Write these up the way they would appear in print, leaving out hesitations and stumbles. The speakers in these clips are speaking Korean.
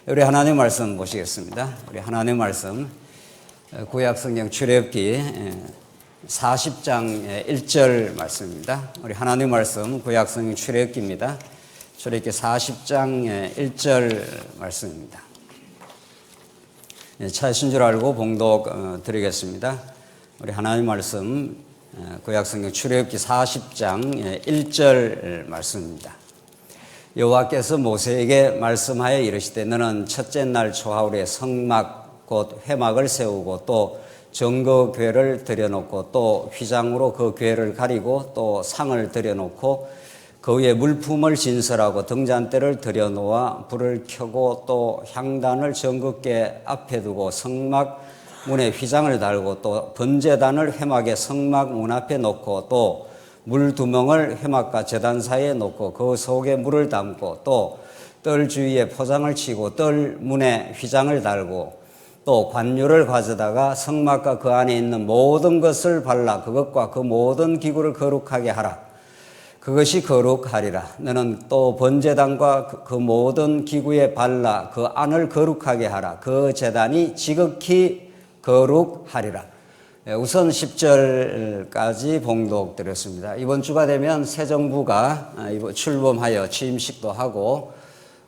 우리 하나님 말씀 보시겠습니다. 우리 하나님 말씀 구약성경 출애굽기 40장 1절 말씀입니다. 우리 하나님 말씀 구약성경 출애굽기입니다. 출애굽기 40장 1절 말씀입니다. 찾으신 줄 알고 봉독 드리겠습니다. 우리 하나님 말씀 구약성경 출애굽기 40장 1절 말씀입니다. 여호와께서 모세에게 말씀하여 이르시되 너는 첫째 날 초하루에 성막 곧 회막을 세우고 또 정거궤를 들여놓고 또 휘장으로 그 궤를 가리고 또 상을 들여놓고 그 위에 물품을 진설하고 등잔대를 들여놓아 불을 켜고 또 향단을 정거궤 앞에 두고 성막 문에 휘장을 달고 또 번제단을 회막의 성막 문 앞에 놓고 또 물 두멍을 회막과 제단 사이에 놓고 그 속에 물을 담고 또 뜰 주위에 포장을 치고 뜰 문에 휘장을 달고 또 관유를 가져다가 성막과 그 안에 있는 모든 것을 발라 그것과 그 모든 기구를 거룩하게 하라. 그것이 거룩하리라. 너는 또 번제단과 그 모든 기구에 발라 그 안을 거룩하게 하라. 그 제단이 지극히 거룩하리라. 우선 10절까지 봉독드렸습니다. 이번 주가 되면 새 정부가 출범하여 취임식도 하고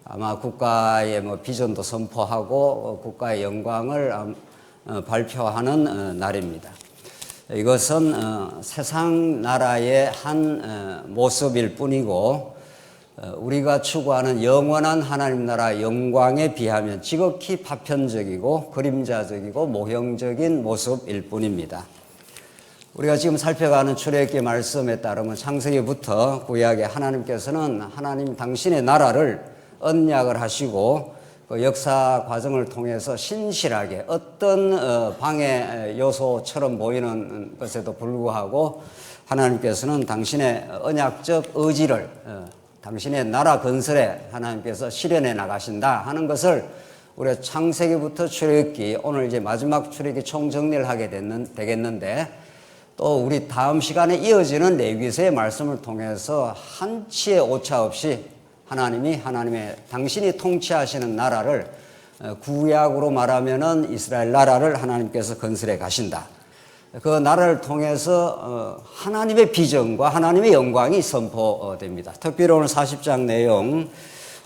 아마 국가의 비전도 선포하고 국가의 영광을 발표하는 날입니다. 이것은 세상 나라의 한 모습일 뿐이고 우리가 추구하는 영원한 하나님 나라 영광에 비하면 지극히 파편적이고 그림자적이고 모형적인 모습일 뿐입니다. 우리가 지금 살펴가는 출애굽기 말씀에 따르면 창세기부터 구약에 하나님께서는 하나님 당신의 나라를 언약을 하시고 그 역사 과정을 통해서 신실하게 어떤 방해 요소처럼 보이는 것에도 불구하고 하나님께서는 당신의 언약적 의지를 당신의 나라 건설에 하나님께서 실현해 나가신다 하는 것을 우리가 창세기부터 출애굽기 오늘 이제 마지막 출애굽기 총정리를 하게 되겠는데 또 우리 다음 시간에 이어지는 레위기서의 말씀을 통해서 한치의 오차 없이 하나님의 당신이 통치하시는 나라를 구약으로 말하면은 이스라엘 나라를 하나님께서 건설해 가신다. 그 나라를 통해서 하나님의 비전과 하나님의 영광이 선포됩니다. 특별히 오늘 40장 내용,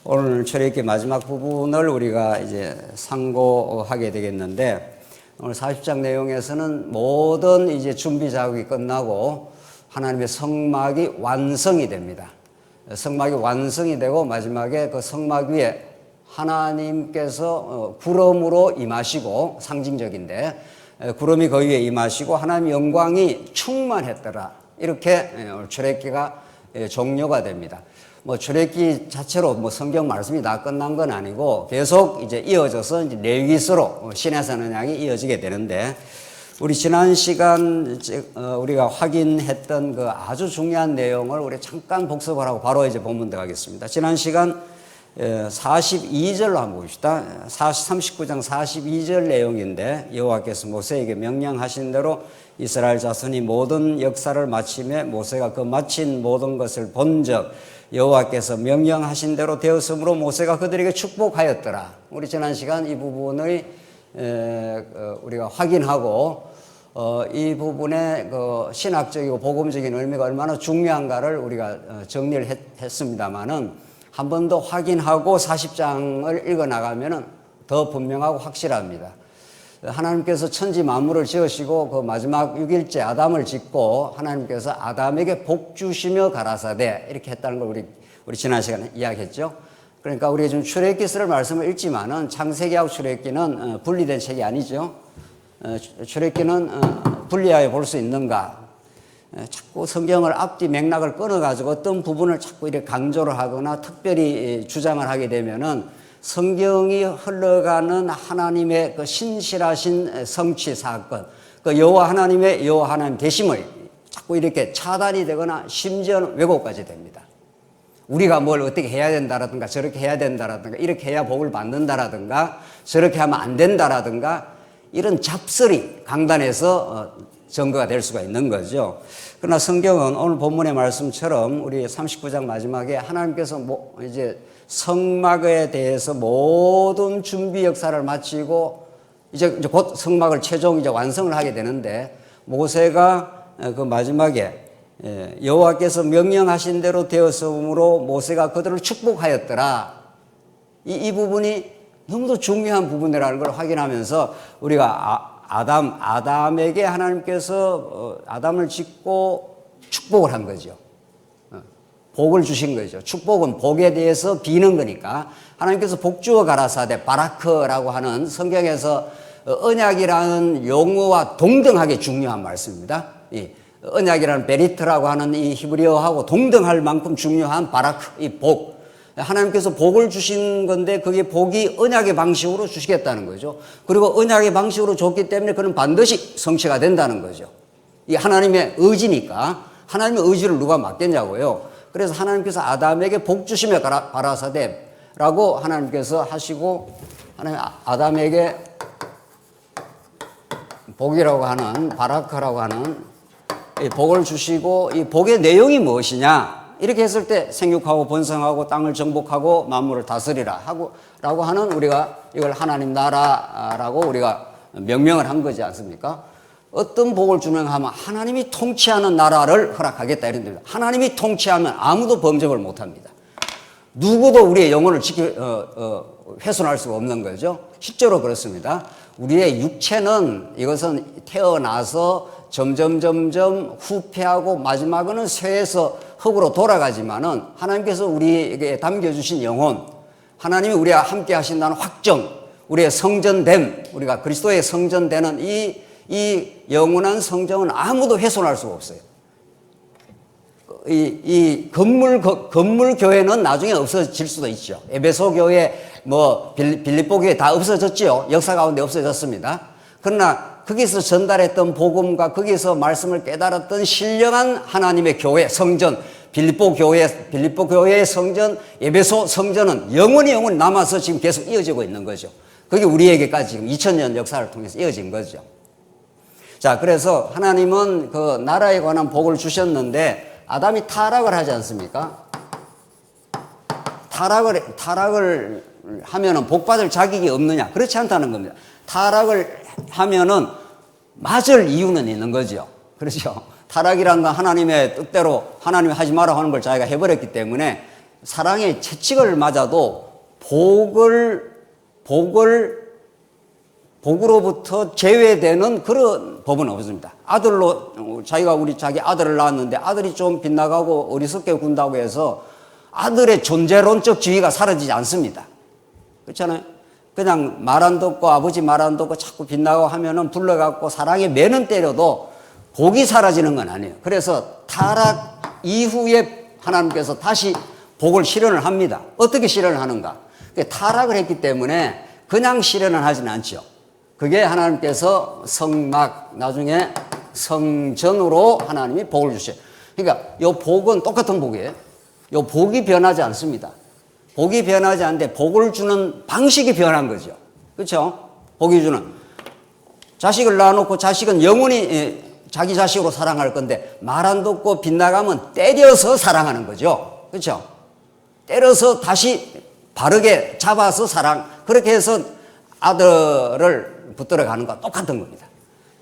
오늘 출애굽기 마지막 부분을 우리가 이제 상고하게 되겠는데 오늘 40장 내용에서는 모든 이제 준비 작업이 끝나고 하나님의 성막이 완성이 됩니다. 성막이 완성이 되고 마지막에 그 성막 위에 하나님께서 구름으로 임하시고 상징적인데 구름이 그 위에 임하시고 하나님의 영광이 충만했더라. 이렇게 출애굽기가 종료가 됩니다. 출애굽기 자체로 성경 말씀이 다 끝난 건 아니고 계속 이제 이어져서 이제 레위기서로 신해산 언약이 이어지게 되는데 우리 지난 시간 우리가 확인했던 그 아주 중요한 내용을 우리 잠깐 복습을 하고 바로 이제 본문 들어가겠습니다. 지난 시간 42절로 한번 봅시다. 39장 42절 내용인데 여호와께서 모세에게 명령하신 대로 이스라엘 자손이 모든 역사를 마치매 모세가 그 마친 모든 것을 본즉 여호와께서 명령하신 대로 되었으므로 모세가 그들에게 축복하였더라. 우리 지난 시간 이 부분을 우리가 확인하고 이 부분의 그 신학적이고 복음적인 의미가 얼마나 중요한가를 우리가 정리를 했습니다만은 한 번 더 확인하고 40장을 읽어나가면 더 분명하고 확실합니다. 하나님께서 천지 만물을 지으시고 그 마지막 6일째 아담을 짓고 하나님께서 아담에게 복 주시며 가라사대 이렇게 했다는 걸 우리 지난 시간에 이야기했죠. 그러니까 우리가 지금 출애굽기서를 말씀을 읽지만은 창세기하고 출애굽기는 분리된 책이 아니죠. 출애굽기는 분리하여 볼 수 있는가? 자꾸 성경을 앞뒤 맥락을 끊어가지고 어떤 부분을 자꾸 이렇게 강조를 하거나 특별히 주장을 하게 되면은 성경이 흘러가는 하나님의 그 신실하신 성취 사건, 그 여호와 하나님 되심을 자꾸 이렇게 차단이 되거나 심지어는 왜곡까지 됩니다. 우리가 뭘 어떻게 해야 된다라든가 저렇게 해야 된다라든가 이렇게 해야 복을 받는다라든가 저렇게 하면 안 된다라든가 이런 잡설이 강단에서 증거가 될 수가 있는 거죠. 그러나 성경은 오늘 본문의 말씀처럼 우리 39장 마지막에 하나님께서 이제 성막에 대해서 모든 준비 역사를 마치고 이제 곧 성막을 최종 이제 완성을 하게 되는데, 모세가 그 마지막에 여호와께서 명령하신 대로 되었으므로 모세가 그들을 축복하였더라. 이 부분이 너무도 중요한 부분이라는 걸 확인하면서 우리가 아담에게 하나님께서 아담을 짓고 축복을 한 거죠. 복을 주신 거죠. 축복은 복에 대해서 비는 거니까 하나님께서 복 주어 가라사대 바라크라고 하는 성경에서 언약이라는 용어와 동등하게 중요한 말씀입니다. 이 언약이라는 베리트라고 하는 이 히브리어하고 동등할 만큼 중요한 바라크, 이 복. 하나님께서 복을 주신 건데 그게 복이 언약의 방식으로 주시겠다는 거죠. 그리고 언약의 방식으로 줬기 때문에 그는 반드시 성취가 된다는 거죠. 이 하나님의 의지니까. 하나님의 의지를 누가 맡겠냐고요. 그래서 하나님께서 아담에게 복 주시며 가라사대라고 하나님께서 하시고, 하나님 아담에게 복이라고 하는, 바라크라고 하는 이 복을 주시고, 이 복의 내용이 무엇이냐? 이렇게 했을 때 생육하고 번성하고 땅을 정복하고 만물을 다스리라 라고 하는, 우리가 이걸 하나님 나라라고 우리가 명명을 한 거지 않습니까? 어떤 복을 주는 하면 하나님이 통치하는 나라를 허락하겠다 이런 겁니다. 하나님이 통치하면 아무도 범접을 못합니다. 누구도 우리의 영혼을 훼손할 수가 없는 거죠. 실제로 그렇습니다. 우리의 육체는, 이것은 태어나서 점점 후퇴하고 마지막은 쇠에서 흙으로 돌아가지만은 하나님께서 우리에게 담겨주신 영혼, 하나님이 우리와 함께 하신다는 확정, 우리의 성전됨, 우리가 그리스도의 성전되는 이 영원한 성정은 아무도 훼손할 수가 없어요. 이 건물 교회는 나중에 없어질 수도 있죠. 에베소 교회, 빌립보 교회 다 없어졌죠. 역사 가운데 없어졌습니다. 그러나 거기서 전달했던 복음과 거기서 말씀을 깨달았던 신령한 하나님의 교회, 성전, 빌립보 교회의 성전, 에베소 성전은 영원히 남아서 지금 계속 이어지고 있는 거죠. 그게 우리에게까지 지금 2000년 역사를 통해서 이어진 거죠. 자, 그래서 하나님은 그 나라에 관한 복을 주셨는데 아담이 타락을 하지 않습니까? 타락을 하면은 복 받을 자격이 없느냐? 그렇지 않다는 겁니다. 타락을 하면은 맞을 이유는 있는 거죠. 그렇죠? 타락이란 건 하나님의 뜻대로 하나님이 하지 마라 하는 걸 자기가 해버렸기 때문에 사랑의 채찍을 맞아도 복으로부터 제외되는 그런 법은 없습니다. 자기 아들을 낳았는데 아들이 좀 빗나가고 어리석게 군다고 해서 아들의 존재론적 지위가 사라지지 않습니다. 그렇잖아요? 그냥 말 안 듣고 아버지 말 안 듣고 자꾸 빗나가고 하면은 불러갖고 사랑에 매는 때려도 복이 사라지는 건 아니에요. 그래서 타락 이후에 하나님께서 다시 복을 실현을 합니다. 어떻게 실현을 하는가? 타락을 했기 때문에 그냥 실현을 하지는 않죠. 그게 하나님께서 성막, 나중에 성전으로 하나님이 복을 주셔요. 그러니까 이 복은 똑같은 복이에요. 이 복이 변하지 않습니다. 복이 변하지 않는데 복을 주는 방식이 변한 거죠. 그렇죠? 복이 주는. 자식을 낳아놓고 자식은 영원히 자기 자식으로 사랑할 건데 말 안 듣고 빗나가면 때려서 사랑하는 거죠. 그렇죠? 때려서 다시 바르게 잡아서 그렇게 해서 아들을 붙들어 가는 것과 똑같은 겁니다.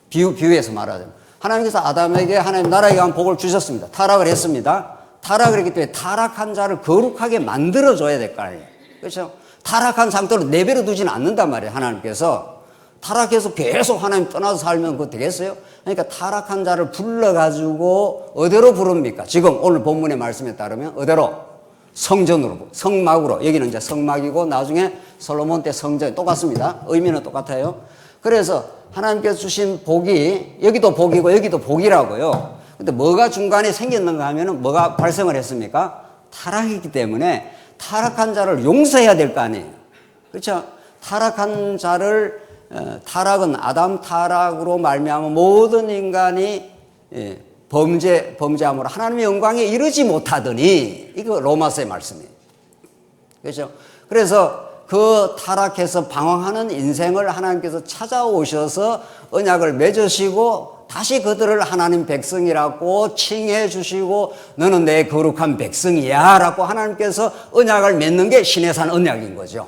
비유해서 말하자면. 하나님께서 아담에게 하나님 나라에 관한 복을 주셨습니다. 타락을 했습니다. 타락을 했기 때문에 타락한 자를 거룩하게 만들어줘야 될 거 아니에요. 그렇죠? 타락한 상태로 내버려 두지는 않는단 말이에요. 하나님께서. 타락해서 계속 하나님 떠나서 살면 그거 되겠어요? 그러니까 타락한 자를 불러가지고 어디로 부릅니까? 지금 오늘 본문의 말씀에 따르면 어디로? 성전으로, 성막으로. 여기는 이제 성막이고 나중에 솔로몬 때 성전 똑같습니다. 의미는 똑같아요. 그래서 하나님께서 주신 복이 여기도 복이고 여기도 복이라고요. 근데 뭐가 중간에 생겼는가 하면은 뭐가 발생을 했습니까? 타락이기 때문에 타락한 자를 용서해야 될 거 아니에요. 그렇죠? 타락한 자를 타락은 아담 타락으로 말미암아 모든 인간이 범죄함으로 하나님의 영광에 이르지 못하더니 이거 로마서의 말씀이에요. 그렇죠? 그래서 그 타락해서 방황하는 인생을 하나님께서 찾아오셔서 언약을 맺으시고 다시 그들을 하나님 백성이라고 칭해 주시고 너는 내 거룩한 백성이야 라고 하나님께서 언약을 맺는 게 시내산 언약인 거죠.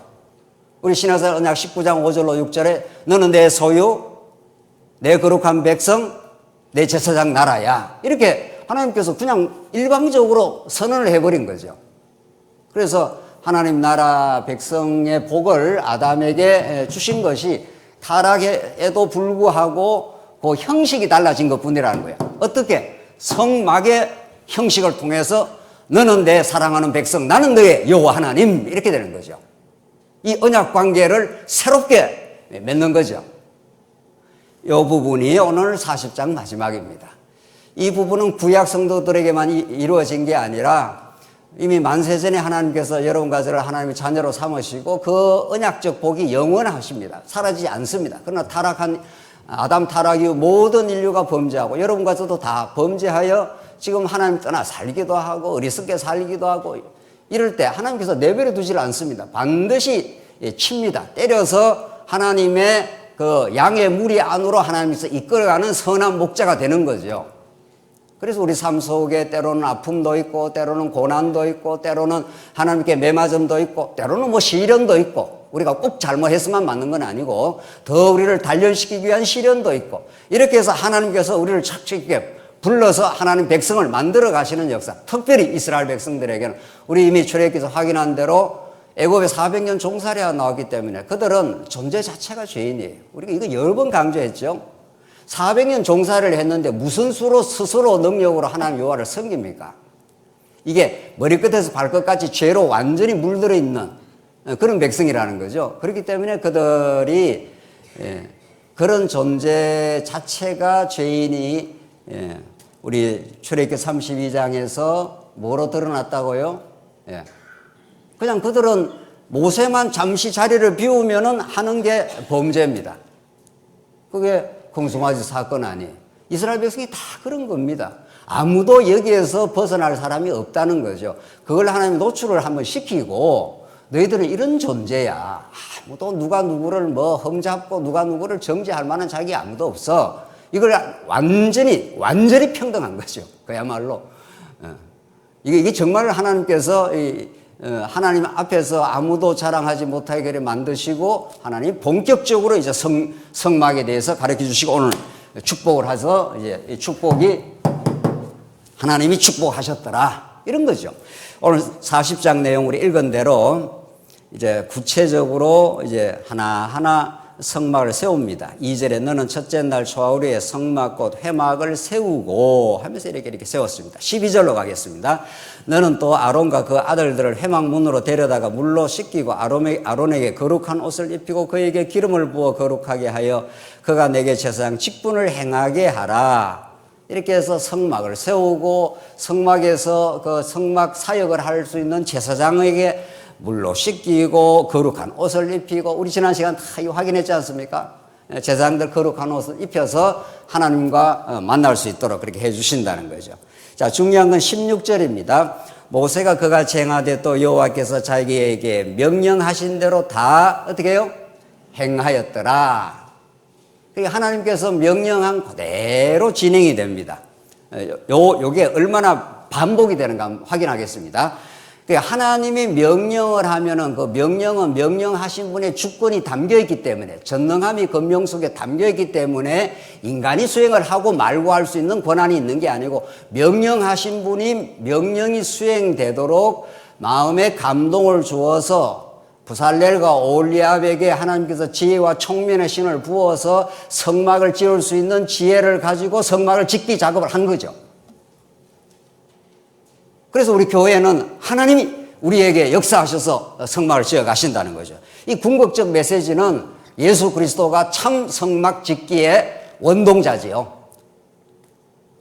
우리 시내산 언약 19장 5절로 6절에 너는 내 소유, 내 거룩한 백성, 내 제사장 나라야. 이렇게 하나님께서 그냥 일방적으로 선언을 해버린 거죠. 그래서 하나님 나라 백성의 복을 아담에게 주신 것이 타락에도 불구하고 그 형식이 달라진 것 뿐이라는 거예요. 어떻게? 성막의 형식을 통해서 너는 내 사랑하는 백성, 나는 너의 여호와 하나님 이렇게 되는 거죠. 이 언약 관계를 새롭게 맺는 거죠. 이 부분이 오늘 40장 마지막입니다. 이 부분은 구약 성도들에게만 이루어진 게 아니라 이미 만세전에 하나님께서 여러분과 저를 하나님의 자녀로 삼으시고 그 언약적 복이 영원하십니다. 사라지지 않습니다. 그러나 타락한 아담 타락 이후 모든 인류가 범죄하고 여러분과 저도 다 범죄하여 지금 하나님 떠나 살기도 하고 어리석게 살기도 하고 이럴 때 하나님께서 내버려 두질 않습니다. 반드시 칩니다. 때려서 하나님의 그 양의 무리 안으로 하나님께서 이끌어가는 선한 목자가 되는 거죠. 그래서 우리 삶 속에 때로는 아픔도 있고 때로는 고난도 있고 때로는 하나님께 매맞음도 있고 때로는 뭐 시련도 있고 우리가 꼭 잘못해서만 맞는 건 아니고 더 우리를 단련시키기 위한 시련도 있고 이렇게 해서 하나님께서 우리를 착착하게 불러서 하나님 백성을 만들어 가시는 역사, 특별히 이스라엘 백성들에게는 우리 이미 출애굽기에서 확인한 대로 애굽에 400년 종살이가 나왔기 때문에 그들은 존재 자체가 죄인이에요. 우리가 이거 여러 번 강조했죠. 400년 종살이를 했는데 무슨 수로 스스로 능력으로 하나님 여호와를 섬깁니까? 이게 머리끝에서 발끝까지 죄로 완전히 물들어 있는 그런 백성이라는 거죠. 그렇기 때문에 그들이 그런 존재 자체가 죄인이 우리 출애굽기 32장에서 뭐로 드러났다고요? 그냥 그들은 모세만 잠시 자리를 비우면은 하는 게 범죄입니다. 그게 공송아지 사건 아니에요. 이스라엘 백성이 다 그런 겁니다. 아무도 여기에서 벗어날 사람이 없다는 거죠. 그걸 하나님 노출을 한번 시키고 너희들은 이런 존재야. 아무도 누가 누구를 뭐 흠잡고 누가 누구를 정죄할 만한 자격이 아무도 없어. 이걸 완전히 평등한 거죠. 그야말로. 이게 정말 하나님께서 하나님 앞에서 아무도 자랑하지 못하게 만드시고 하나님 본격적으로 이제 성막에 대해서 가르쳐 주시고 오늘 축복을 해서 이제 이 축복이 하나님이 축복하셨더라 이런 거죠. 오늘 40장 내용 우리 읽은 대로 이제 구체적으로 이제 하나하나 성막을 세웁니다. 2절에 너는 첫째 날 초하루에 성막 곧 회막을 세우고 하면서 이렇게 세웠습니다. 12절로 가겠습니다. 너는 또 아론과 그 아들들을 회막 문으로 데려다가 물로 씻기고 아론에게 거룩한 옷을 입히고 그에게 기름을 부어 거룩하게 하여 그가 내게 제사장 직분을 행하게 하라. 이렇게 해서 성막을 세우고 성막에서 그 성막 사역을 할 수 있는 제사장에게 물로 씻기고 거룩한 옷을 입히고 우리 지난 시간 다 확인했지 않습니까? 제사장들 거룩한 옷을 입혀서 하나님과 만날 수 있도록 그렇게 해주신다는 거죠. 자, 중요한 건 16절입니다. 모세가 그같이 행하되 또 여호와께서 자기에게 명령하신 대로 다 어떻게 해요? 행하였더라. 하나님께서 명령한 그대로 진행이 됩니다. 요게 얼마나 반복이 되는가 한번 확인하겠습니다. 하나님이 명령을 하면은 그 명령은 명령하신 분의 주권이 담겨 있기 때문에 전능함이 권명 속에 담겨 있기 때문에 인간이 수행을 하고 말고 할 수 있는 권한이 있는 게 아니고 명령하신 분이 명령이 수행되도록 마음에 감동을 주어서 부살렐과 오홀리압에게 하나님께서 지혜와 총명의 신을 부어서 성막을 지을 수 있는 지혜를 가지고 성막을 짓기 작업을 한 거죠. 그래서 우리 교회는 하나님이 우리에게 역사하셔서 성막을 지어 가신다는 거죠. 이 궁극적 메시지는 예수 그리스도가 참 성막 짓기의 원동자지요.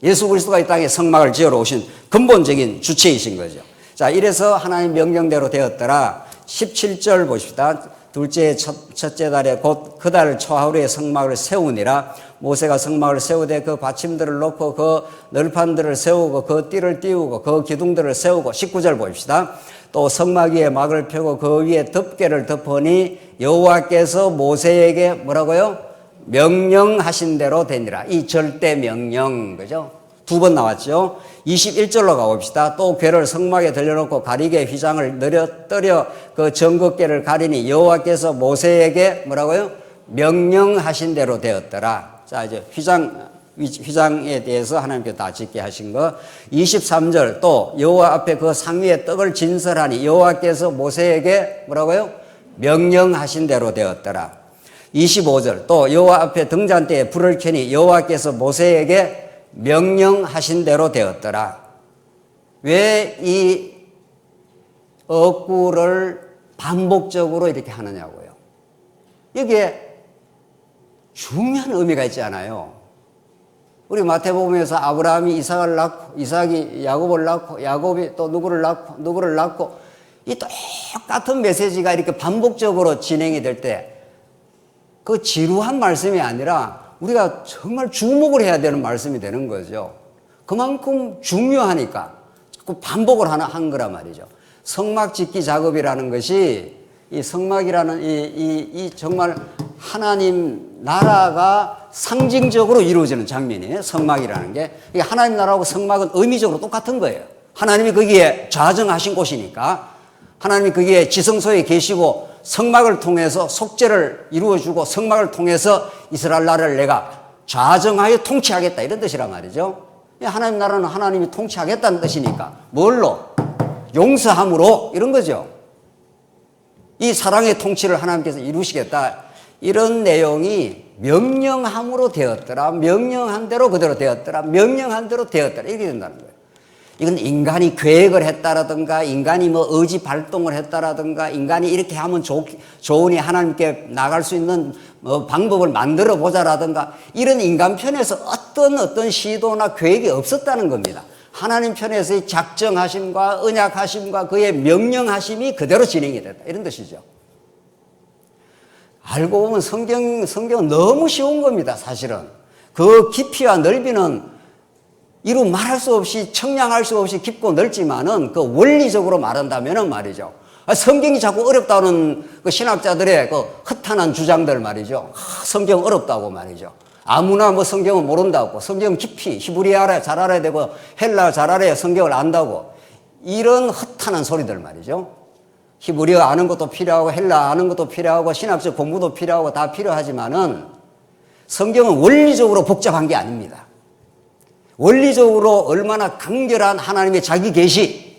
예수 그리스도가 이 땅에 성막을 지으러 오신 근본적인 주체이신 거죠. 자, 이래서 하나님 명령대로 되었더라. 17절 보십시다. 둘째 첫째 달에 곧 그 달 초하루에 성막을 세우니라. 모세가 성막을 세우되 그 받침들을 놓고 그 널판들을 세우고 그 띠를 띄우고 그 기둥들을 세우고 19절 봅시다. 또 성막 위에 막을 펴고 그 위에 덮개를 덮으니 여호와께서 모세에게 뭐라고요? 명령하신 대로 되니라. 이 절대 명령, 그죠? 두 번 나왔죠. 21절로 가봅시다. 또 궤를 성막에 들려놓고 가리개 휘장을 떨여 그 정극궤를 가리니 여호와께서 모세에게 뭐라고요? 명령하신 대로 되었더라. 자, 이제 휘장에 대해서 하나님께서 다 짓게 하신 거. 23절 또 여호와 앞에 그 상위에 떡을 진설하니 여호와께서 모세에게 뭐라고요? 명령하신 대로 되었더라. 25절 또 여호와 앞에 등잔대에 불을 켜니 여호와께서 모세에게 명령하신 대로 되었더라. 왜 이 어구를 반복적으로 이렇게 하느냐고요. 여기에 중요한 의미가 있지 않아요. 우리 마태복음에서 아브라함이 이삭을 낳고 이삭이 야곱을 낳고 야곱이 또 누구를 낳고 이 똑같은 메시지가 이렇게 반복적으로 진행이 될 때 그 지루한 말씀이 아니라 우리가 정말 주목을 해야 되는 말씀이 되는 거죠. 그만큼 중요하니까 반복을 한 거란 말이죠. 성막 짓기 작업이라는 것이 이 성막이라는 이 정말 하나님 나라가 상징적으로 이루어지는 장면이에요. 성막이라는 게. 하나님 나라하고 성막은 의미적으로 똑같은 거예요. 하나님이 거기에 좌정하신 곳이니까 하나님이 거기에 지성소에 계시고 성막을 통해서 속죄를 이루어주고 성막을 통해서 이스라엘 나라를 내가 좌정하여 통치하겠다 이런 뜻이란 말이죠. 하나님 나라는 하나님이 통치하겠다는 뜻이니까 뭘로? 용서함으로 이런 거죠. 이 사랑의 통치를 하나님께서 이루시겠다 이런 내용이 명령함으로 되었더라. 명령한 대로 그대로 되었더라. 명령한 대로 되었더라. 이렇게 된다는 거예요. 이건 인간이 계획을 했다라든가 인간이 뭐 의지 발동을 했다라든가 인간이 이렇게 하면 좋으니 하나님께 나갈 수 있는 방법을 만들어 보자라든가 이런 인간 편에서 어떤 시도나 계획이 없었다는 겁니다. 하나님 편에서의 작정하심과 언약하심과 그의 명령하심이 그대로 진행이 됐다. 이런 뜻이죠. 알고 보면 성경은 너무 쉬운 겁니다. 사실은. 그 깊이와 넓이는 이루 말할 수 없이 청량할 수 없이 깊고 넓지만은 그 원리적으로 말한다면은 말이죠. 성경이 자꾸 어렵다는 그 신학자들의 그 허탄한 주장들 말이죠. 성경 어렵다고 말이죠. 아무나 뭐 성경은 모른다고. 성경 깊이 히브리어 잘 알아야 되고 헬라어 잘 알아야 성경을 안다고. 이런 허탄한 소리들 말이죠. 히브리어 아는 것도 필요하고 헬라어 아는 것도 필요하고 신학적 공부도 필요하고 다 필요하지만은 성경은 원리적으로 복잡한 게 아닙니다. 원리적으로 얼마나 간결한 하나님의 자기 계시,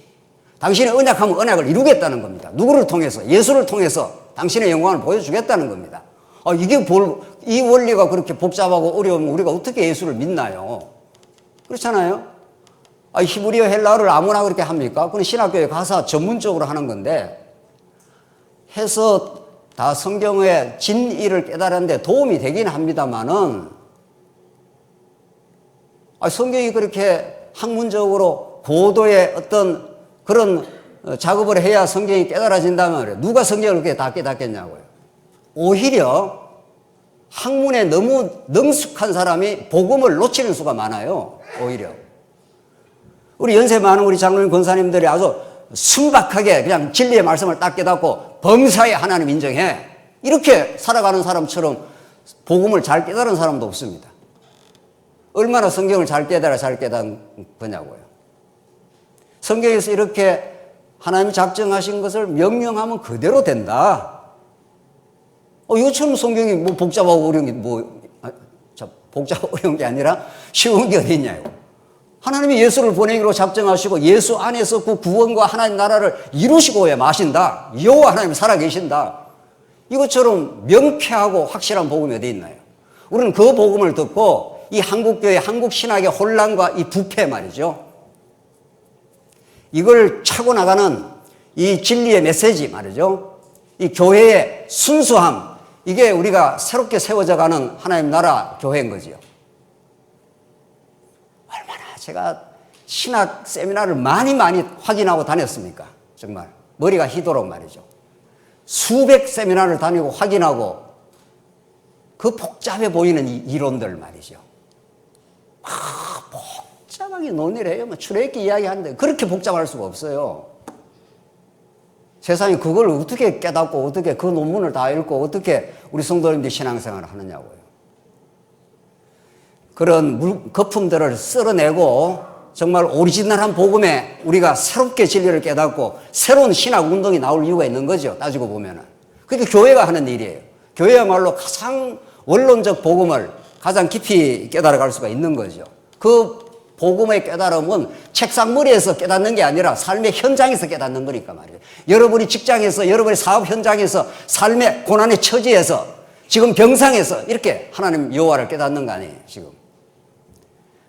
당신의 언약하면 언약을 이루겠다는 겁니다. 누구를 통해서? 예수를 통해서 당신의 영광을 보여주겠다는 겁니다. 이 원리가 그렇게 복잡하고 어려우면 우리가 어떻게 예수를 믿나요? 그렇잖아요? 히브리어 헬라어를 아무나 그렇게 합니까? 그건 신학교에 가서 전문적으로 하는 건데 해서 다 성경의 진리를 깨달았는데 도움이 되긴 합니다만은 성경이 그렇게 학문적으로 고도의 어떤 그런 작업을 해야 성경이 깨달아진다면 누가 성경을 그렇게 다 깨닫겠냐고요. 오히려 학문에 너무 능숙한 사람이 복음을 놓치는 수가 많아요. 오히려. 우리 연세 많은 우리 장로님 권사님들이 아주 순박하게 그냥 진리의 말씀을 딱 깨닫고 범사에 하나님 인정해. 이렇게 살아가는 사람처럼 복음을 잘 깨달은 사람도 없습니다. 얼마나 성경을 잘 깨달은 거냐고요. 성경에서 이렇게 하나님이 작정하신 것을 명령하면 그대로 된다. 이것처럼 성경이 뭐 복잡하고 어려운 게 복잡하고 어려운 게 아니라 쉬운 게 어디 있냐고. 하나님이 예수를 보내기로 작정하시고 예수 안에서 그 구원과 하나님 나라를 이루시고 마신다. 여호와 하나님이 살아계신다. 이것처럼 명쾌하고 확실한 복음이 어디 있나요? 우리는 그 복음을 듣고 이 한국교회, 한국신학의 혼란과 이 부패 말이죠. 이걸 차고 나가는 이 진리의 메시지 말이죠. 이 교회의 순수함, 이게 우리가 새롭게 세워져가는 하나님 나라 교회인 거지요. 얼마나 제가 신학 세미나를 많이 확인하고 다녔습니까? 정말 머리가 휘도록 말이죠. 수백 세미나를 다니고 확인하고 그 복잡해 보이는 이 이론들 말이죠. 복잡하게 논의를 해요. 출애굽기 이야기하는데 그렇게 복잡할 수가 없어요. 세상에 그걸 어떻게 깨닫고 어떻게 그 논문을 다 읽고 어떻게 우리 성도님들이 신앙생활을 하느냐고요. 그런 거품들을 쓸어내고 정말 오리지널한 복음에 우리가 새롭게 진리를 깨닫고 새로운 신학 운동이 나올 이유가 있는 거죠. 따지고 보면은. 그게 교회가 하는 일이에요. 교회야말로 가장 원론적 복음을 가장 깊이 깨달아갈 수가 있는 거죠. 그 복음의 깨달음은 책상머리에서 깨닫는 게 아니라 삶의 현장에서 깨닫는 거니까 말이에요. 여러분이 직장에서, 여러분의 사업 현장에서, 삶의 고난의 처지에서, 지금 병상에서 이렇게 하나님 여호와를 깨닫는 거 아니에요, 지금.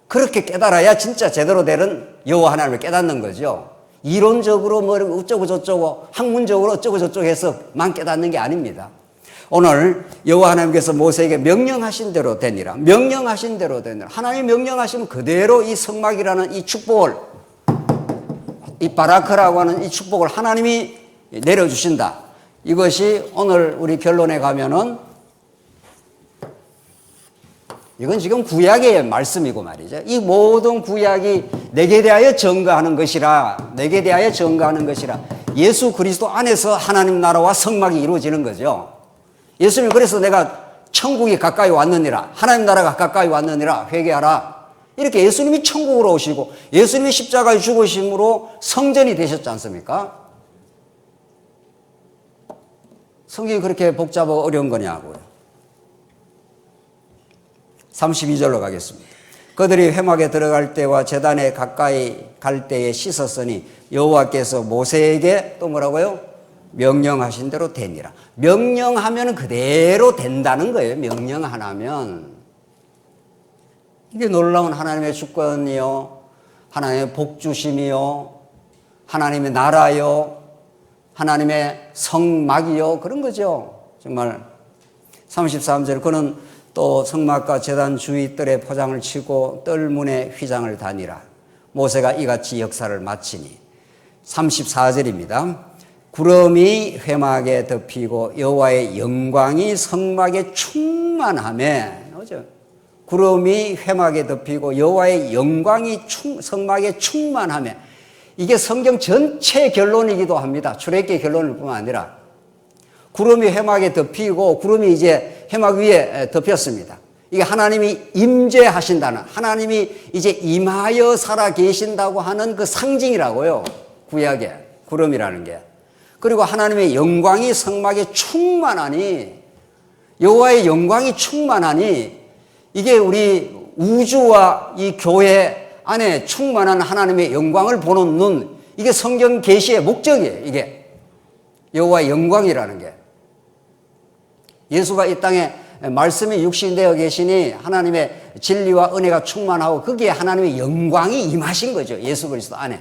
그렇게 깨달아야 진짜 제대로 되는 여호와 하나님을 깨닫는 거죠. 이론적으로 뭐 어쩌고 저쩌고 학문적으로 어쩌고 저쩌고 해서만 깨닫는 게 아닙니다. 오늘 여호와 하나님께서 모세에게 명령하신 대로 되니라. 명령하신 대로 되니라. 하나님이 명령하시면 그대로 이 성막이라는 이 축복을, 이 바라크라고 하는 이 축복을 하나님이 내려주신다. 이것이 오늘 우리 결론에 가면은 이건 지금 구약의 말씀이고 말이죠. 이 모든 구약이 내게 대하여 증거하는 것이라, 내게 대하여 증거하는 것이라. 예수 그리스도 안에서 하나님 나라와 성막이 이루어지는 거죠. 예수님 그래서 내가 천국이 가까이 왔느니라, 하나님 나라가 가까이 왔느니라 회개하라. 이렇게 예수님이 천국으로 오시고 예수님이 십자가에 죽으심으로 성전이 되셨지 않습니까? 성경이 그렇게 복잡하고 어려운 거냐고요. 32절로 가겠습니다. 그들이 회막에 들어갈 때와 제단에 가까이 갈 때에 씻었으니 여호와께서 모세에게 또 뭐라고요? 명령하신 대로 되니라. 명령하면 그대로 된다는 거예요. 명령 하나면. 이게 놀라운 하나님의 주권이요, 하나님의 복주심이요, 하나님의 나라요, 하나님의 성막이요, 그런 거죠. 정말. 33절 그는 또 성막과 제단 주위 뜰에 포장을 치고 뜰문에 휘장을 다니라. 모세가 이같이 역사를 마치니. 34절입니다. 구름이 회막에 덮이고 여호와의 영광이 성막에 충만하매. 그죠? 구름이 회막에 덮이고 여호와의 영광이 성막에 충만하매. 이게 성경 전체의 결론이기도 합니다. 출애굽기 결론일 뿐만 아니라 구름이 회막에 덮이고 구름이 이제 회막 위에 덮였습니다. 이게 하나님이 임재하신다는, 하나님이 이제 임하여 살아 계신다고 하는 그 상징이라고요. 구약에 구름이라는 게. 그리고 하나님의 영광이 성막에 충만하니, 여호와의 영광이 충만하니, 이게 우리 우주와 이 교회 안에 충만한 하나님의 영광을 보는 눈, 이게 성경 계시의 목적이에요. 이게 여호와의 영광이라는 게. 예수가 이 땅에 말씀이 육신되어 계시니 하나님의 진리와 은혜가 충만하고 거기에 하나님의 영광이 임하신 거죠. 예수 그리스도 안에.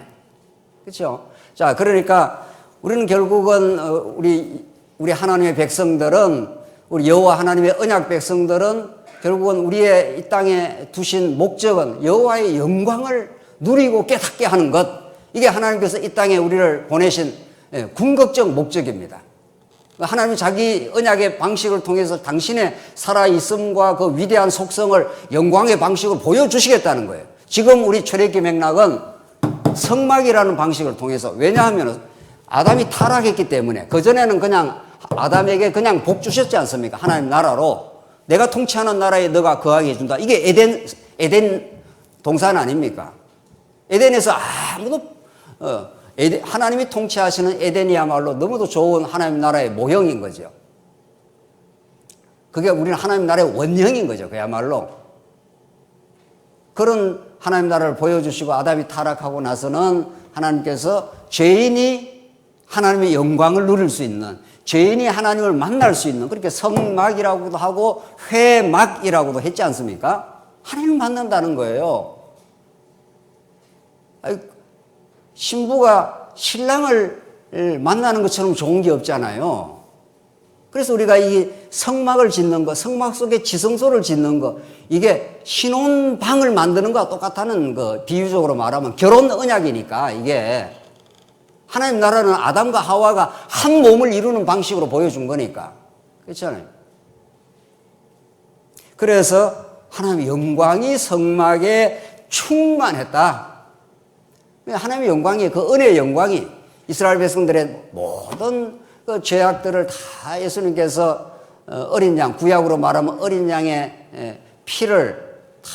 그렇죠? 자, 그러니까 우리는 결국은 우리 하나님의 백성들은, 우리 여호와 하나님의 언약 백성들은 결국은 우리의 이 땅에 두신 목적은 여호와의 영광을 누리고 깨닫게 하는 것. 이게 하나님께서 이 땅에 우리를 보내신 궁극적 목적입니다. 하나님이 자기 언약의 방식을 통해서 당신의 살아있음과 그 위대한 속성을 영광의 방식으로 보여주시겠다는 거예요. 지금 우리 출애굽기 맥락은 성막이라는 방식을 통해서, 왜냐하면 아담이 타락했기 때문에 그전에는 그냥 아담에게 그냥 복 주셨지 않습니까? 하나님 나라로 내가 통치하는 나라에 너가 거하게 해준다. 이게 에덴 동산 아닙니까? 에덴에서 아무도 하나님이 통치하시는 에덴이야말로 너무도 좋은 하나님 나라의 모형인 거죠. 그게 우리는 하나님 나라의 원형인 거죠. 그야말로. 그런 하나님 나라를 보여주시고 아담이 타락하고 나서는 하나님께서 죄인이 하나님의 영광을 누릴 수 있는, 죄인이 하나님을 만날 수 있는, 그렇게 성막이라고도 하고 회막이라고도 했지 않습니까? 하나님을 만난다는 거예요. 신부가 신랑을 만나는 것처럼 좋은 게 없잖아요. 그래서 우리가 이 성막을 짓는 거, 성막 속에 지성소를 짓는 거, 이게 신혼방을 만드는 거와 똑같다는 거, 비유적으로 말하면 결혼 언약이니까 이게 하나님 나라는 아담과 하와가 한 몸을 이루는 방식으로 보여준 거니까. 그렇잖아요. 그래서 하나님의 영광이 성막에 충만했다. 하나님의 영광이, 그 은혜의 영광이 이스라엘 백성들의 모든 그 죄악들을 다 예수님께서 어린 양, 구약으로 말하면 어린 양의 피를 다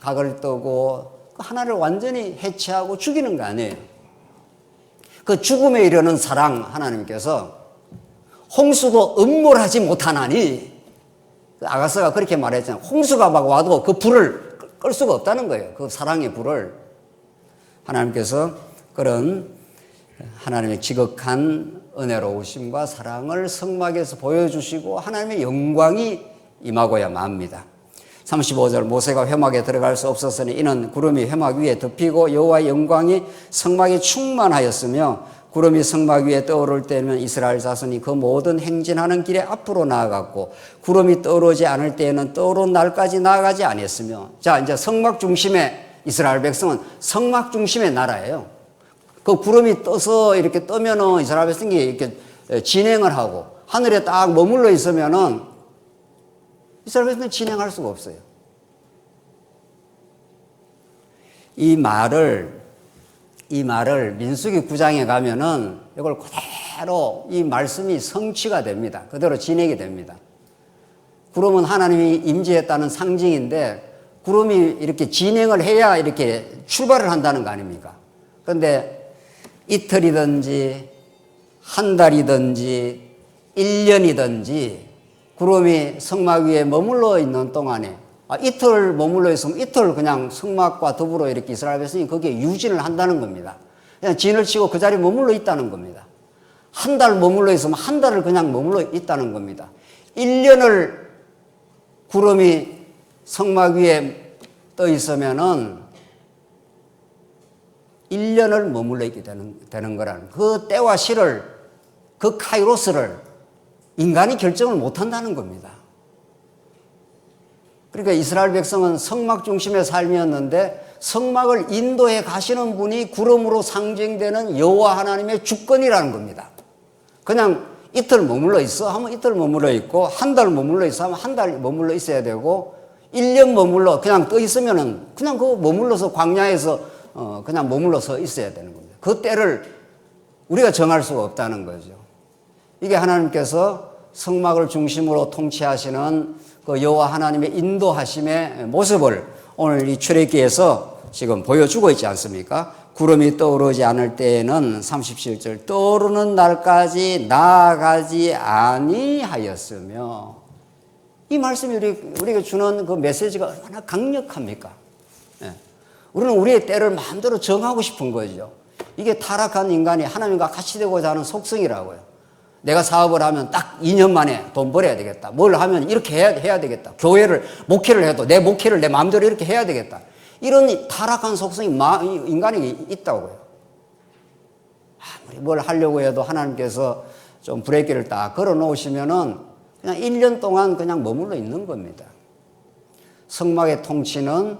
각을 떠고 하나를 완전히 해체하고 죽이는 거 아니에요. 그 죽음에 이르는 사랑 하나님께서 홍수도 음몰하지 못하나니, 아가서가 그렇게 말했잖아요. 홍수가 막 와도 그 불을 끌 수가 없다는 거예요. 그 사랑의 불을. 하나님께서 그런 하나님의 지극한 은혜로우심과 사랑을 성막에서 보여주시고 하나님의 영광이 임하고야 맙니다. 35절 모세가 회막에 들어갈 수 없었으니 이는 구름이 회막 위에 덮이고 여호와의 영광이 성막에 충만하였으며 구름이 성막 위에 떠오를 때면 이스라엘 자손이 그 모든 행진하는 길에 앞으로 나아갔고 구름이 떠오르지 않을 때에는 떠오른 날까지 나아가지 아니했으며. 자, 이제 성막 중심의 이스라엘 백성은 성막 중심의 나라예요. 그 구름이 떠서 이렇게 뜨면은 이스라엘 백성이 이렇게 진행을 하고 하늘에 딱 머물러 있으면은 이스라엘 백성은 진행할 수가 없어요. 이 말을 민수기 9장에 가면은 이걸 그대로 이 말씀이 성취가 됩니다. 그대로 진행이 됩니다. 구름은 하나님이 임재했다는 상징인데 구름이 이렇게 진행을 해야 이렇게 출발을 한다는 거 아닙니까? 그런데 이틀이든지 한 달이든지 1년이든지 구름이 성막 위에 머물러 있는 동안에 이틀 머물러 있으면 이틀 그냥 성막과 더불어 이렇게 이스라엘 백성이 거기에 유진을 한다는 겁니다. 그냥 진을 치고 그 자리에 머물러 있다는 겁니다. 한 달 머물러 있으면 한 달을 그냥 머물러 있다는 겁니다. 1년을 구름이 성막 위에 떠 있으면은 1년을 머물러 있게 되는 거라는 그 때와 시를, 그 카이로스를 인간이 결정을 못 한다는 겁니다. 그러니까 이스라엘 백성은 성막 중심의 삶이었는데 성막을 인도해 가시는 분이 구름으로 상징되는 여호와 하나님의 주권이라는 겁니다. 그냥 이틀 머물러 있어 하면 이틀 머물러 있고 한 달 머물러 있어 하면 한 달 머물러 있어야 되고 1년 머물러 그냥 떠 있으면은 그냥 그 머물러서 광야에서 그냥 머물러서 있어야 되는 겁니다. 그 때를 우리가 정할 수가 없다는 거죠. 이게 하나님께서 성막을 중심으로 통치하시는 그 여호와 하나님의 인도하심의 모습을 오늘 이 출애굽기에서 지금 보여주고 있지 않습니까? 구름이 떠오르지 않을 때에는 37절 떠오르는 날까지 나아가지 아니하였으며. 이 말씀이 우리에게 주는 그 메시지가 얼마나 강력합니까? 예. 우리는 우리의 때를 마음대로 정하고 싶은 거죠. 이게 타락한 인간이 하나님과 같이 되고자 하는 속성이라고요. 내가 사업을 하면 딱 2년 만에 돈 벌어야 되겠다. 뭘 하면 이렇게 해야 되겠다. 교회를, 목회를 해도 내 목회를 내 마음대로 이렇게 해야 되겠다. 이런 타락한 속성이 인간에게 있다고요. 아무리 뭘 하려고 해도 하나님께서 좀 브레이크를 딱 걸어 놓으시면은 그냥 1년 동안 그냥 머물러 있는 겁니다. 성막의 통치는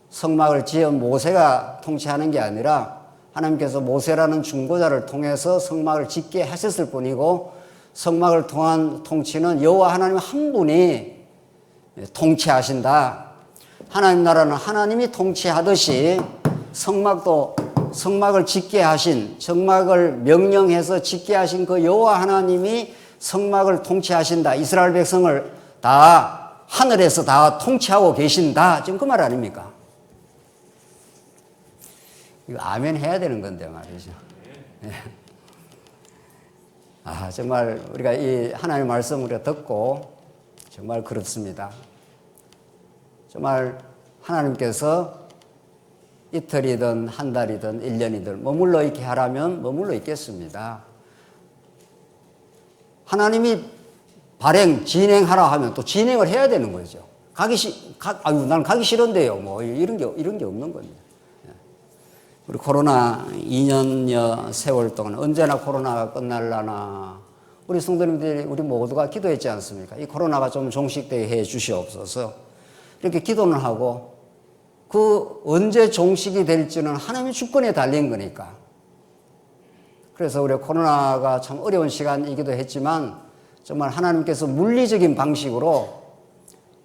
성막을 지은 모세가 통치하는 게 아니라 하나님께서 모세라는 중보자를 통해서 성막을 짓게 하셨을 뿐이고 성막을 통한 통치는 여호와 하나님 한 분이 통치하신다. 하나님 나라는 하나님이 통치하듯이 성막도 성막을 짓게 하신, 성막을 명령해서 짓게 하신 그 여호와 하나님이 성막을 통치하신다. 이스라엘 백성을 다 하늘에서 다 통치하고 계신다. 지금 그 말 아닙니까? 이거 아멘 해야 되는 건데 말이죠. 네. 정말 우리가 이 하나님의 말씀 우리가 듣고 정말 그렇습니다. 정말 하나님께서 이틀이든 한 달이든 1년이든 머물러 있게 하라면 머물러 있겠습니다. 하나님이 진행하라 하면 또 진행을 해야 되는 거죠. 나는 가기 싫은데요. 뭐 이런 게 없는 겁니다. 우리 코로나 2년여 세월 동안 언제나 코로나가 끝날라나 우리 성도님들이 우리 모두가 기도했지 않습니까? 이 코로나가 좀 종식되게 해 주시옵소서. 이렇게 기도는 하고 그 언제 종식이 될지는 하나님의 주권에 달린 거니까. 그래서 우리 코로나가 참 어려운 시간이기도 했지만 정말 하나님께서 물리적인 방식으로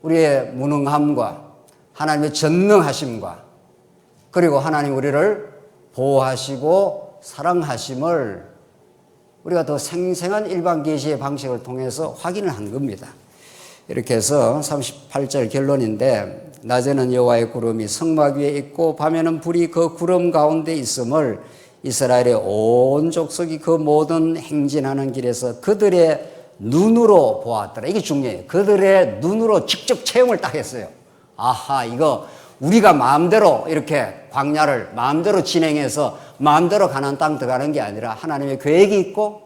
우리의 무능함과 하나님의 전능하심과 그리고 하나님 우리를 보호하시고 사랑하심을 우리가 더 생생한 일반 계시의 방식을 통해서 확인을 한 겁니다. 이렇게 해서 38절 결론인데 낮에는 여호와의 구름이 성막 위에 있고 밤에는 불이 그 구름 가운데 있음을 이스라엘의 온 족속이 그 모든 행진하는 길에서 그들의 눈으로 보았더라. 이게 중요해요. 그들의 눈으로 직접 체험을 딱 했어요. 아하, 이거 우리가 마음대로 이렇게 광야를 마음대로 진행해서 마음대로 가나안 땅 들어가는 게 아니라 하나님의 계획이 있고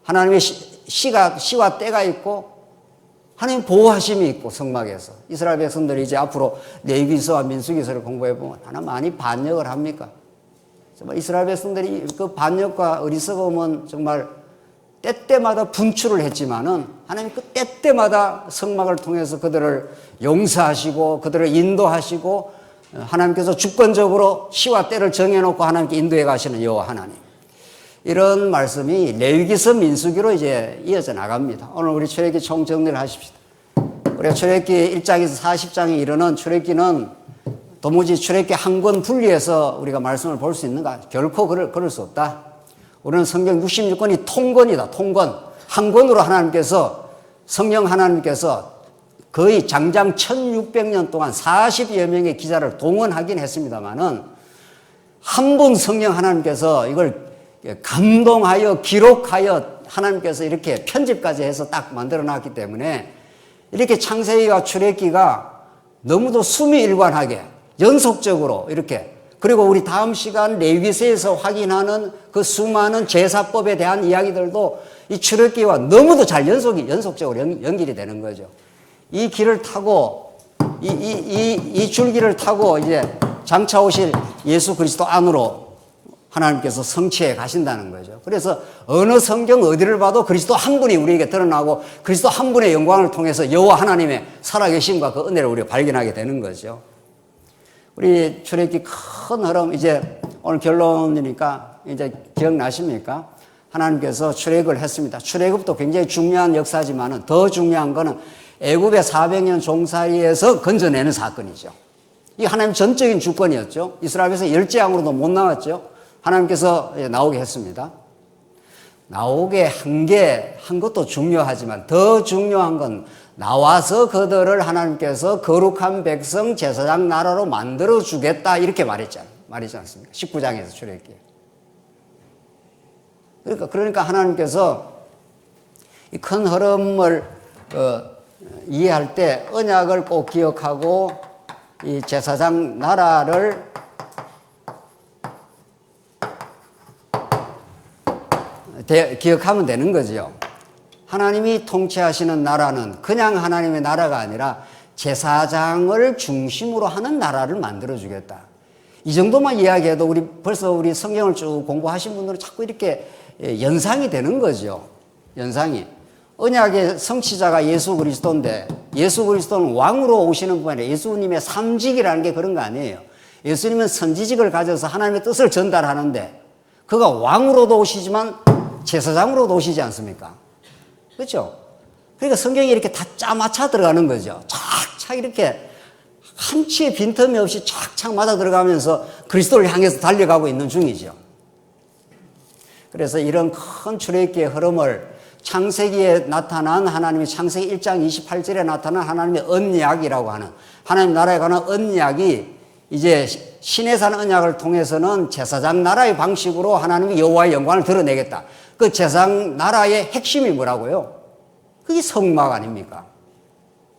하나님의 시와 때가 있고 하나님 보호하심이 있고 성막에서 이스라엘 백성들이 이제 앞으로 레위기서와 민수기서를 공부해 보면 하나 많이 반역을 합니까? 정말 이스라엘 백성들이 그 반역과 어리석음은 정말 때때마다 분출을 했지만은 하나님 그 때때마다 성막을 통해서 그들을 용서하시고 그들을 인도하시고 하나님께서 주권적으로 시와 때를 정해놓고 하나님께 인도해 가시는 여호와 하나님. 이런 말씀이 레위기서 민수기로 이제 이어져 나갑니다. 오늘 우리 출애굽기 총 정리를 하십시다. 우리가 출애굽기 1장에서 40장에 이르는 출애굽기는 도무지 출애굽기 한 권 분리해서 우리가 말씀을 볼 수 있는가? 결코 그럴 수 없다. 우리는 성경 66권이 통권이다. 통권. 한 권으로 하나님께서 성령 하나님께서 거의 장장 1600년 동안 40여 명의 기자를 동원하긴 했습니다만은 한 분 성령 하나님께서 이걸 감동하여 기록하여 하나님께서 이렇게 편집까지 해서 딱 만들어 놨기 때문에 이렇게 창세기와 출애굽기가 너무도 수미일관하게 연속적으로 이렇게 그리고 우리 다음 시간 레위기서에서 확인하는 그 수많은 제사법에 대한 이야기들도 이 출애굽기와 너무도 잘 연속적으로 연결이 되는 거죠. 이 길을 타고 이 줄기를 타고 이제 장차 오실 예수 그리스도 안으로 하나님께서 성취해 가신다는 거죠. 그래서 어느 성경 어디를 봐도 그리스도 한 분이 우리에게 드러나고 그리스도 한 분의 영광을 통해서 여호와 하나님의 살아계심과 그 은혜를 우리가 발견하게 되는 거죠. 우리 출애굽기 큰 흐름 이제 오늘 결론이니까 이제 기억나십니까? 하나님께서 출애굽을 했습니다. 출애굽도 굉장히 중요한 역사지만은 더 중요한 거는 애굽의 400년 종살이에서 건져내는 사건이죠. 이 하나님 전적인 주권이었죠. 이스라엘에서 열재앙으로도 못 나왔죠. 하나님께서 나오게 했습니다. 나오게 한 것도 중요하지만 더 중요한 건 나와서 그들을 하나님께서 거룩한 백성 제사장 나라로 만들어 주겠다 이렇게 말이지 않습니까? 19장에서 출애굽기. 그러니까 하나님께서 이 큰 흐름을 이해할 때 언약을 꼭 기억하고 이 제사장 나라를 기억하면 되는 거죠. 하나님이 통치하시는 나라는 그냥 하나님의 나라가 아니라 제사장을 중심으로 하는 나라를 만들어주겠다. 이 정도만 이야기해도 벌써 우리 성경을 쭉 공부하신 분들은 자꾸 이렇게 연상이 되는 거죠. 연상이. 언약의 성취자가 예수 그리스도인데 예수 그리스도는 왕으로 오시는 분 아니라 예수님의 삼직이라는 게 그런 거 아니에요. 예수님은 선지직을 가져서 하나님의 뜻을 전달하는데 그가 왕으로도 오시지만 제사장으로도 오시지 않습니까? 그렇죠? 그러니까 성경이 이렇게 다 짜맞춰 들어가는 거죠. 착착 이렇게 한치의 빈틈이 없이 착착 맞아 들어가면서 그리스도를 향해서 달려가고 있는 중이죠. 그래서 이런 큰 출애굽기의 흐름을 창세기에 나타난 하나님의 창세기 1장 28절에 나타난 하나님의 언약이라고 하는 하나님 나라에 관한 언약이 이제 신의 산 언약을 통해서는 제사장 나라의 방식으로 하나님의 여호와의 영광을 드러내겠다. 그 제사장 나라의 핵심이 뭐라고요? 그게 성막 아닙니까?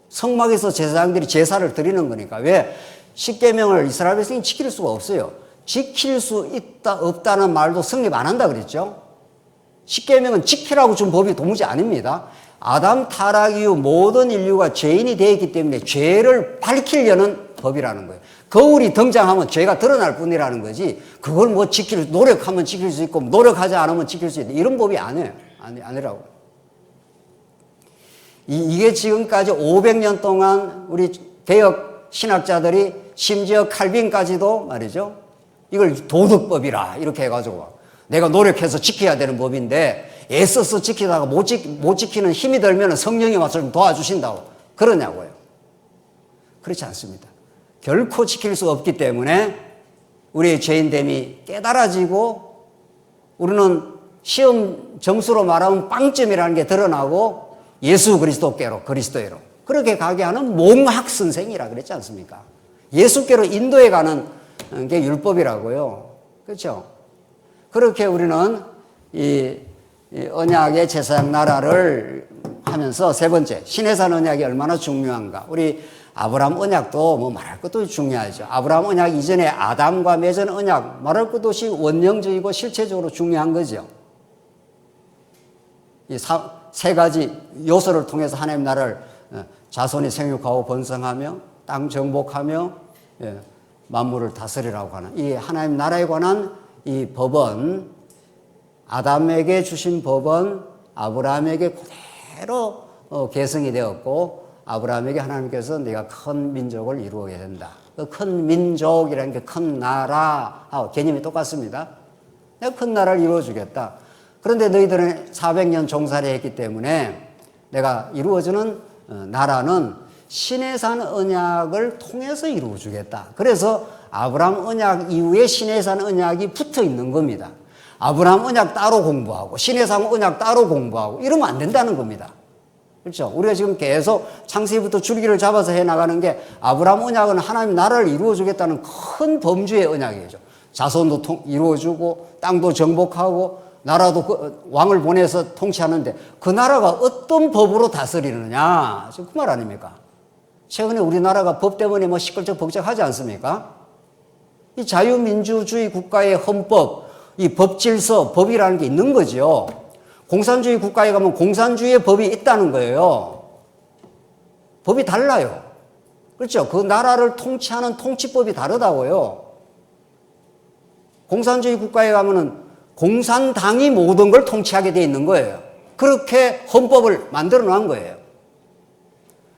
성막에서 제사장들이 제사를 드리는 거니까. 왜? 십계명을 이스라엘 백성이 지킬 수가 없어요. 지킬 수 있다 없다는 말도 성립 안 한다 그랬죠. 십계명은 지키라고 준 법이 도무지 아닙니다. 아담 타락 이후 모든 인류가 죄인이 되어 있기 때문에 죄를 밝히려는 법이라는 거예요. 거울이 등장하면 죄가 드러날 뿐이라는 거지 그걸 뭐 노력하면 지킬 수 있고 노력하지 않으면 지킬 수 있다 이런 법이 아니에요. 아니라고. 이게 지금까지 500년 동안 우리 개혁 신학자들이 심지어 칼빈까지도 말이죠. 이걸 도덕법이라 이렇게 해가지고 내가 노력해서 지켜야 되는 법인데 애써서 지키다가 못 지키는 힘이 들면 성령이 와서 좀 도와주신다고 그러냐고요. 그렇지 않습니다. 결코 지킬 수 없기 때문에 우리의 죄인됨이 깨달아지고 우리는 시험 점수로 말하면 빵점이라는 게 드러나고 예수 그리스도께로, 그리스도로 그렇게 가게 하는 몽학 선생이라 그랬지 않습니까? 예수께로 인도해 가는 게 율법이라고요. 그렇죠? 그렇게 우리는 이 언약의 제사장 나라를 하면서 세 번째, 시내산 언약이 얼마나 중요한가. 우리 아브라함 언약도 뭐 말할 것도 중요하죠. 아브라함 언약 이전에 아담과 맺은 언약 말할 것도 없이 원령적이고 실체적으로 중요한 거죠. 이 세 가지 요소를 통해서 하나님 나라를 자손이 생육하고 번성하며 땅 정복하며 만물을 다스리라고 하는 이 하나님 나라에 관한 이 법은 아담에게 주신 법은 아브라함에게 그대로 계승이 되었고 아브라함에게 하나님께서 네가 큰 민족을 이루게 된다. 그 큰 민족이라는 게 큰 나라하고 개념이 똑같습니다. 내가 큰 나라를 이루어주겠다. 그런데 너희들은 400년 종살이 했기 때문에 내가 이루어지는 나라는 시내산 언약을 통해서 이루어주겠다. 그래서 아브라함 언약 이후에 시내산 언약이 붙어 있는 겁니다. 아브라함 언약 따로 공부하고 시내산 언약 따로 공부하고 이러면 안 된다는 겁니다. 그렇죠? 우리가 지금 계속 창세기부터 줄기를 잡아서 해나가는 게 아브라함 언약은 하나님 나라를 이루어주겠다는 큰 범주의 언약이죠. 자손도 이루어주고 땅도 정복하고 나라도 왕을 보내서 통치하는데 그 나라가 어떤 법으로 다스리느냐 지금 그 말 아닙니까? 최근에 우리나라가 법 때문에 뭐 시끌적벅적하지 않습니까? 이 자유민주주의 국가의 헌법, 이 법질서, 법이라는 게 있는 거죠. 공산주의 국가에 가면 공산주의의 법이 있다는 거예요. 법이 달라요. 그렇죠? 그 나라를 통치하는 통치법이 다르다고요. 공산주의 국가에 가면은 공산당이 모든 걸 통치하게 돼 있는 거예요. 그렇게 헌법을 만들어 놓은 거예요.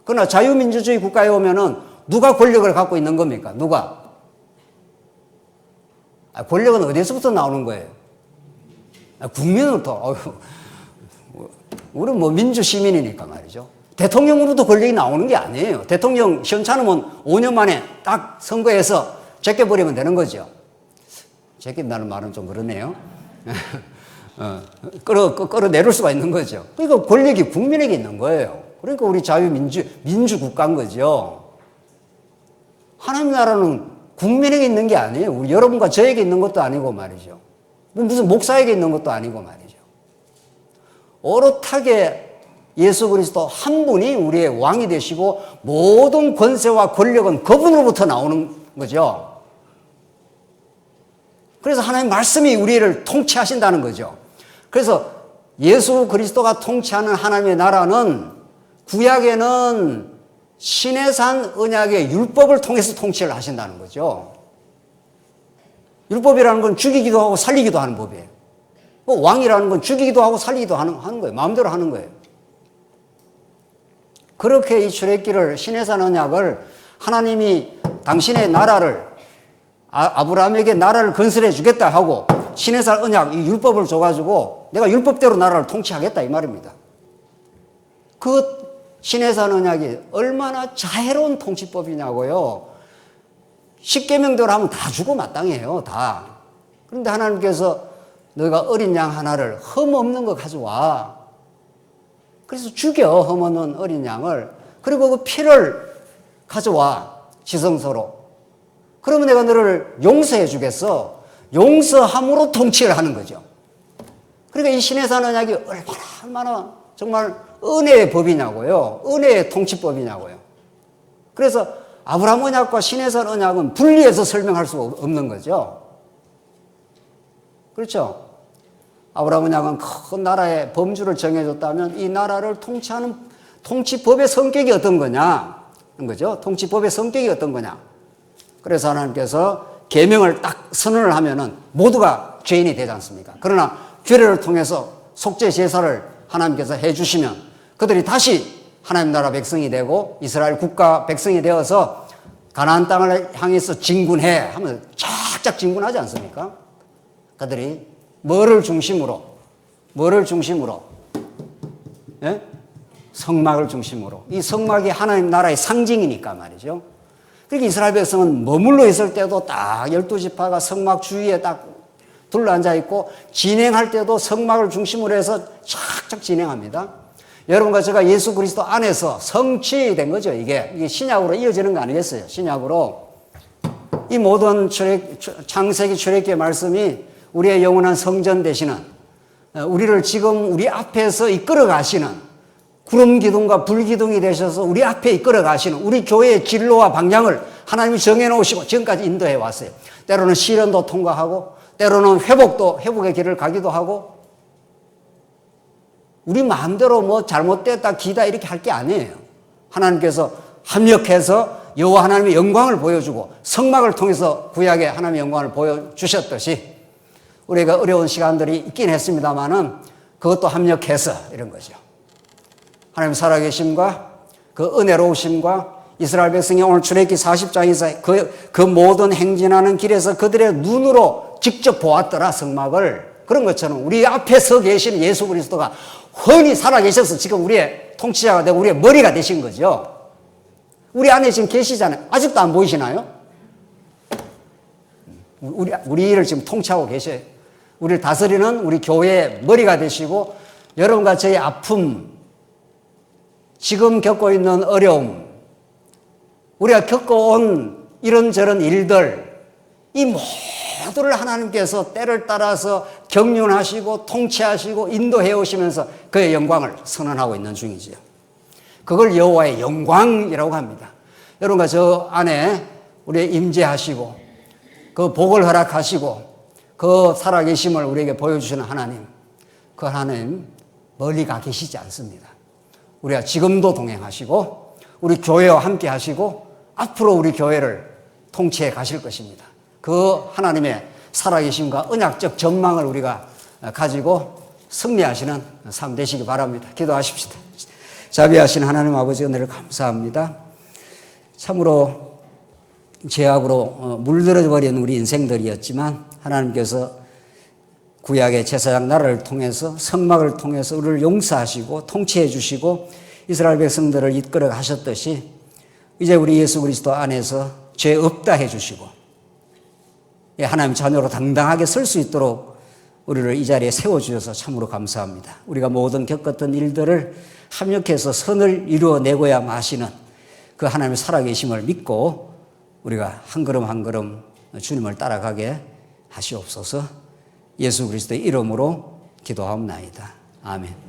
그러나 자유민주주의 국가에 오면은 누가 권력을 갖고 있는 겁니까? 누가? 권력은 어디서부터 나오는 거예요? 국민으로부터. 우리는 뭐 민주시민이니까 말이죠. 대통령으로부터 권력이 나오는 게 아니에요. 대통령 시원찮으면 5년 만에 딱 선거해서 제껴버리면 되는 거죠. 제낀다는 말은 좀 그러네요. 끌어내릴 수가 있는 거죠. 그러니까 권력이 국민에게 있는 거예요. 그러니까 우리 민주국가인 거죠. 하나님 나라는 국민에게 있는 게 아니에요. 우리 여러분과 저에게 있는 것도 아니고 말이죠. 무슨 목사에게 있는 것도 아니고 말이죠. 오롯하게 예수 그리스도 한 분이 우리의 왕이 되시고 모든 권세와 권력은 그분으로부터 나오는 거죠. 그래서 하나님 말씀이 우리를 통치하신다는 거죠. 그래서 예수 그리스도가 통치하는 하나님의 나라는 구약에는 시내산 언약의 율법을 통해서 통치를 하신다는 거죠. 율법이라는 건 죽이기도 하고 살리기도 하는 법이에요. 왕이라는 건 죽이기도 하고 살리기도 하는 거예요. 마음대로 하는 거예요. 그렇게 이 출애굽기를 시내산 언약을 하나님이 당신의 나라를 아브라함에게 나라를 건설해 주겠다 하고 시내산 언약 이 율법을 줘가지고 내가 율법대로 나라를 통치하겠다 이 말입니다. 그 시내산 언약이 얼마나 자애로운 통치법이냐고요. 십계명대로 하면 다 주고 마땅해요. 다. 그런데 하나님께서 너가 어린 양 하나를 흠 없는 거 가져와. 그래서 죽여 흠 없는 어린 양을. 그리고 그 피를 가져와 지성소로. 그러면 내가 너를 용서해 주겠어. 용서함으로 통치를 하는 거죠. 그러니까 이 시내산 언약이 얼마나 정말 은혜의 법이냐고요. 은혜의 통치법이냐고요. 그래서 아브라함 언약과 시내산 언약은 분리해서 설명할 수 없는 거죠. 그렇죠? 아브라함 언약은 큰 나라의 범주를 정해줬다면 이 나라를 통치하는 통치법의 성격이 어떤 거냐? 거죠. 통치법의 성격이 어떤 거냐? 그래서 하나님께서 계명을 딱 선언을 하면은 모두가 죄인이 되지 않습니까? 그러나 규례를 통해서 속죄 제사를 하나님께서 해주시면 그들이 다시 하나님 나라 백성이 되고 이스라엘 국가 백성이 되어서 가나안 땅을 향해서 진군해 하면 쫙쫙 진군하지 않습니까? 그들이 뭐를 중심으로? 예? 성막을 중심으로. 이 성막이 하나님 나라의 상징이니까 말이죠. 그러니까 이스라엘 백성은 머물러 있을 때도 딱 12지파가 성막 주위에 딱 둘러앉아 있고 진행할 때도 성막을 중심으로 해서 착착 진행합니다. 여러분과 제가 예수 그리스도 안에서 성취된 거죠. 이게 신약으로 이어지는 거 아니겠어요? 신약으로 이 모든 창세기 출애굽기의 말씀이 우리의 영원한 성전 되시는, 우리를 지금 우리 앞에서 이끌어 가시는, 구름 기둥과 불 기둥이 되셔서 우리 앞에 이끌어 가시는 우리 교회의 진로와 방향을 하나님이 정해 놓으시고 지금까지 인도해 왔어요. 때로는 시련도 통과하고, 때로는 회복의 길을 가기도 하고, 우리 마음대로 뭐 잘못됐다 기다 이렇게 할 게 아니에요. 하나님께서 합력해서 여호와 하나님의 영광을 보여주고 성막을 통해서 구약의 하나님의 영광을 보여주셨듯이 우리가 어려운 시간들이 있긴 했습니다만은 그것도 합력해서 이런 거죠. 하나님 살아계심과 그 은혜로우심과 이스라엘 백성이 오늘 출애굽기 40장에서 그 모든 행진하는 길에서 그들의 눈으로 직접 보았더라, 성막을. 그런 것처럼 우리 앞에 서 계시는 예수 그리스도가 훤히 살아계셔서 지금 우리의 통치자가 되고 우리의 머리가 되신 거죠. 우리 안에 지금 계시잖아요. 아직도 안 보이시나요? 우리를 지금 통치하고 계셔요. 우리를 다스리는 우리 교회의 머리가 되시고, 여러분과 저의 아픔, 지금 겪고 있는 어려움, 우리가 겪어온 이런저런 일들, 이 모두를 하나님께서 때를 따라서 경륜하시고 통치하시고 인도해 오시면서 그의 영광을 선언하고 있는 중이지요. 그걸 여호와의 영광이라고 합니다. 여러분과 저 안에 우리의 임재하시고 그 복을 허락하시고 그 살아계심을 우리에게 보여주시는 하나님, 그 하나님 멀리 가 계시지 않습니다. 우리가 지금도 동행하시고 우리 교회와 함께 하시고 앞으로 우리 교회를 통치해 가실 것입니다. 그 하나님의 살아계심과 언약적 전망을 우리가 가지고 승리하시는 삶 되시기 바랍니다. 기도하십시다. 자비하신 하나님 아버지, 은혜를 감사합니다. 참으로 죄악으로 물들어 버린 우리 인생들이었지만 하나님께서 구약의 제사장 나라를 통해서 성막을 통해서 우리를 용서하시고 통치해 주시고 이스라엘 백성들을 이끌어 가셨듯이 이제 우리 예수 그리스도 안에서 죄 없다 해 주시고 하나님 자녀로 당당하게 설 수 있도록 우리를 이 자리에 세워주셔서 참으로 감사합니다. 우리가 모든 겪었던 일들을 합력해서 선을 이루어내고야 마시는 그 하나님의 살아계심을 믿고 우리가 한 걸음 한 걸음 주님을 따라가게 하시옵소서. 예수 그리스도의 이름으로 기도하옵나이다. 아멘.